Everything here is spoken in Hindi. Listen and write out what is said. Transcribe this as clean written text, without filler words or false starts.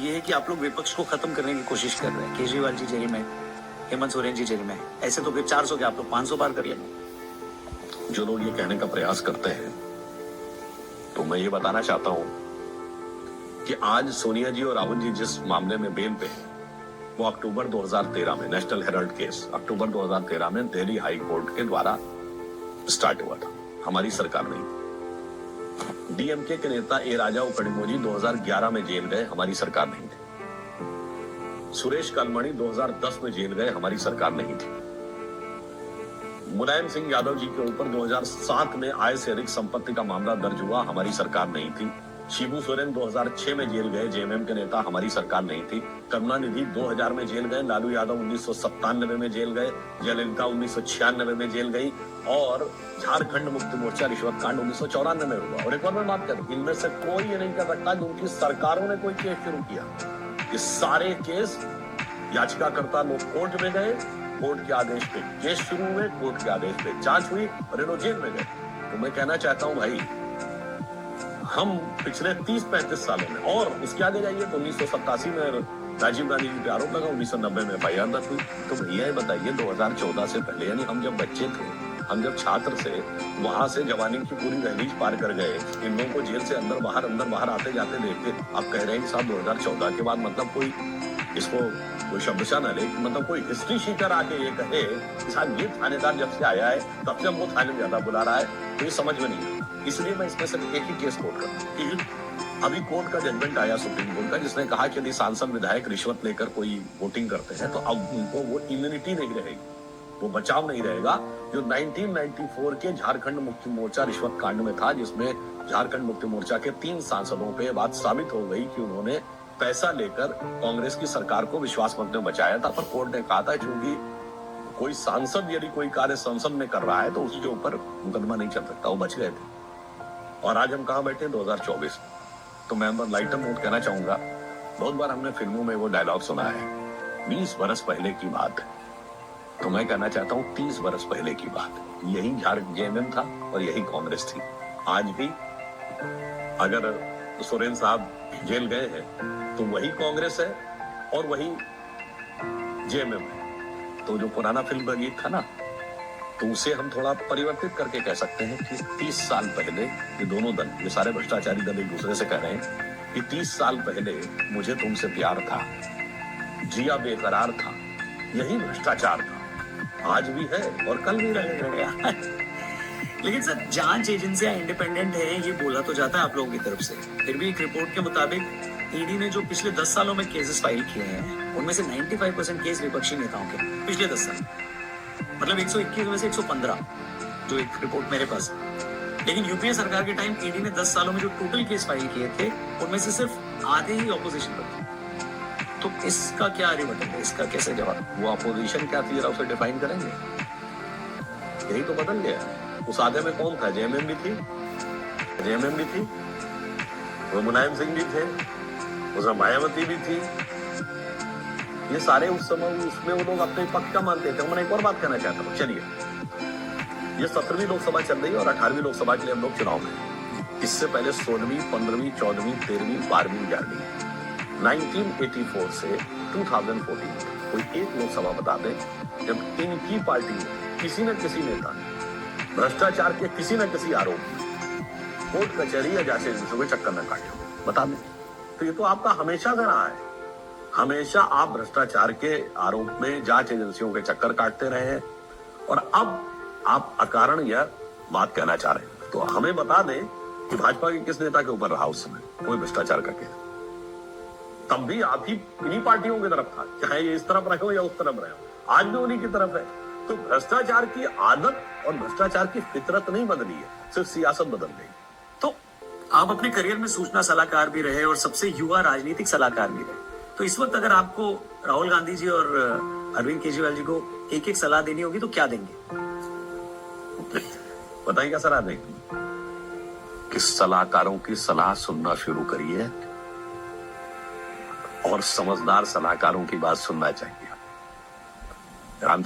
ये है कि आप लोग विपक्ष को खत्म करने की कोशिश कर रहे हैं। केजरीवाल जी जेल में, हेमंत सोरेन जी जेल में, ऐसे तो फिर 400 के आप लोग 500 पार कर लेंगे। जो लोग ये कहने का प्रयास करते हैं, तो मैं ये बताना चाहता हूं कि आज सोनिया जी और राहुल जी जिस मामले में बेल पे हैं, वो अक्टूबर 2013 में नेशनल हेराल्ड केस अक्टूबर 2013 में दिल्ली हाई कोर्ट के द्वारा स्टार्ट हुआ था। हमारी सरकार नहीं। डीएमके के नेता ए राजा कनिमोझी 2011 में जेल गए, हमारी सरकार नहीं थी। सुरेश कलमणी 2010 में जेल गए, हमारी सरकार नहीं थी। मुलायम सिंह यादव जी के ऊपर 2007 में आय से अधिक संपत्ति का मामला दर्ज हुआ, हमारी सरकार नहीं थी। शिबू सोरेन 2006 में जेल गए, जेएमएम के नेता, हमारी सरकार नहीं थी। करुणानिधि 2000 में जेल गए, लालू यादव 1997 में जेल गए, जयललिता 1996 में जेल गई, और झारखंड मुक्ति मोर्चा रिश्वत कांड 1994 में हुआ। और एक और मैं बात करूं, इनमें से कोई ये नहीं कर सकता कि उनकी सरकारों ने कोई केस शुरू किया। ये सारे केस याचिकाकर्ता लोग कोर्ट में गए, कोर्ट के आदेश पे केस शुरू हुए, कोर्ट के आदेश पे जांच हुई और ये लोग जेल में गए। तो मैं कहना चाहता हूं भाई, हम पिछले 30-35 सालों में, और उसके आगे जाइए तो 1987 में राजीव गांधी जी पे आरोप लगा, 1990 में एफआईआर दर्ज हुई। तो भैया बताइए 2014 से पहले, यानी हम जब बच्चे थे, हम जब छात्र से वहां से जवानी की पूरी दहलीज पार कर गए, इन लोगों को जेल से अंदर बाहर आते जाते देखे, आप कह रहे हैं कि साहब 2014 के बाद मतलब कोई इसको कोई शब्दशा न ले, मतलब कोई हिस्ट्री शीटर आके ये कहे कि साहब ये थानेदार जब से आया है तब से हमको थाने में ज्यादा बुला रहा है, तो ये समझ में नहीं। इसलिए मैं इसमें सिर्फ एक ही केस कोट करता हूँ। अभी कोर्ट का जजमेंट आया सुप्रीम कोर्ट का, जिसने कहा कि यदि सांसद विधायक रिश्वत लेकर कोई वोटिंग करते हैं तो अब उनको वो इम्यूनिटी नहीं रहेगी, वो बचाव नहीं रहेगा, जो 1994 के झारखंड मुक्ति मोर्चा रिश्वत कांड में था, जिसमें झारखंड मुक्ति मोर्चा के 3 सांसदों पे बात साबित हो गई कि उन्होंने पैसा लेकर कांग्रेस की सरकार को विश्वास मत में बचाया था। पर कोर्ट ने कहा था चूंकि कोई सांसद यदि कोई कार्य संसद में कर रहा है तो उसके ऊपर मुकदमा नहीं चल सकता, वो बच गए थे। और आज हम कहां बैठे, 2024। तो मैं लाइटर नोट कहना चाहूंगा, बहुत बार हमने फिल्मों में वो डायलॉग सुना है, 20 बरस पहले की बात। तो मैं कहना चाहता हूं 30 बरस पहले की बात, यही जेएमएम था और यही कांग्रेस थी। आज भी अगर सोरेन साहब जेल गए हैं तो वही कांग्रेस है और वही जेएमएम है। तो जो पुराना फिल्म का गीत था ना, तो उसे हम थोड़ा परिवर्तित करके कह सकते हैं कि 30 साल पहले ये दोनों दल, ये सारे भ्रष्टाचारी दल एक दूसरे से कह रहे हैं कि 30 साल पहले मुझे तुमसे प्यार था, जिया बेकरार था, यही भ्रष्टाचार था, आज भी है और कल भी रहेगा। लेकिन सर, जांच एजेंसियां इंडिपेंडेंट है ये बोला तो जाता है आप लोगों की तरफ से, फिर भी एक रिपोर्ट के मुताबिक ईडी ने जो पिछले 10 सालों में केसेस फाइल किए हैं, उनमें से 95% केस विपक्षी नेताओं के पिछले 10 साल, मतलब 121 में से 115, जो एक रिपोर्ट मेरे पास है। लेकिन यूपीए सरकार के टाइम ईडी ने 10 सालों में जो टोटल केस फाइल किए थे, उनमें से सिर्फ आधे ही ऑपोजिशन पर थे। तो इसका क्या रिबटन है, इसका कैसे जवाब? वो अपोजिशन क्या थी, जरा उसे डिफाइन करेंगे। यही तो बदल गया। उस आधे में कौन था? जेएमएम भी थी, वो मुलायम सिंह भी थे, उसमें मायावती भी थी। ये सारे उस समय उसमें वो लोग अपने पक्ष का मानते थे। मैं एक और बात कहना चाहता हूँ, चलिए, ये 17वीं लोकसभा चल रही है और 18वीं लोकसभा के लिए हम लोग चुनाव में। इससे पहले 16वीं, 15वीं, 14वीं, 13वीं, 12वीं, 11वीं, 1984 से 2014 कोई एक लोकसभा बता दें जब इनकी पार्टी में किसी न किसी नेता ने भ्रष्टाचार के किसी न किसी आरोप में कोर्ट कचहरी या जांच एजेंसियों के चक्कर में काटे, बता दें। तो ये तो आपका हमेशा से रहा है, हमेशा आप भ्रष्टाचार के आरोप में जांच एजेंसियों के चक्कर काटते रहे हैं, और अब आप अकारण यह बात कहना चाह रहे हैं। तो हमें बता दें कि भाजपा के किस नेता के ऊपर रहा उस समय कोई भ्रष्टाचार का केस? तब भी आप ही इन्हीं पार्टियों की तरफ था, चाहे ये इस तरफ रहे हो या उस तरफ रहे हो, आज भी उन्हीं की तरफ है। तो भ्रष्टाचार की आदत और भ्रष्टाचार की फितरत नहीं बदली है, सिर्फ सियासत बदल गई। तो आप अपने करियर में सूचना सलाहकार भी रहे और सबसे युवा राजनीतिक सलाहकार भी रहे, तो इस वक्त अगर आपको राहुल गांधी जी और अरविंद केजरीवाल जी को एक एक सलाह देनी होगी तो क्या देंगे? बताइए क्या सलाह देंगे? कि सलाहकारों की सलाह सुनना शुरू करिए और समझदार सलाहकारों की बात सुनना चाहिए। रामचंद्र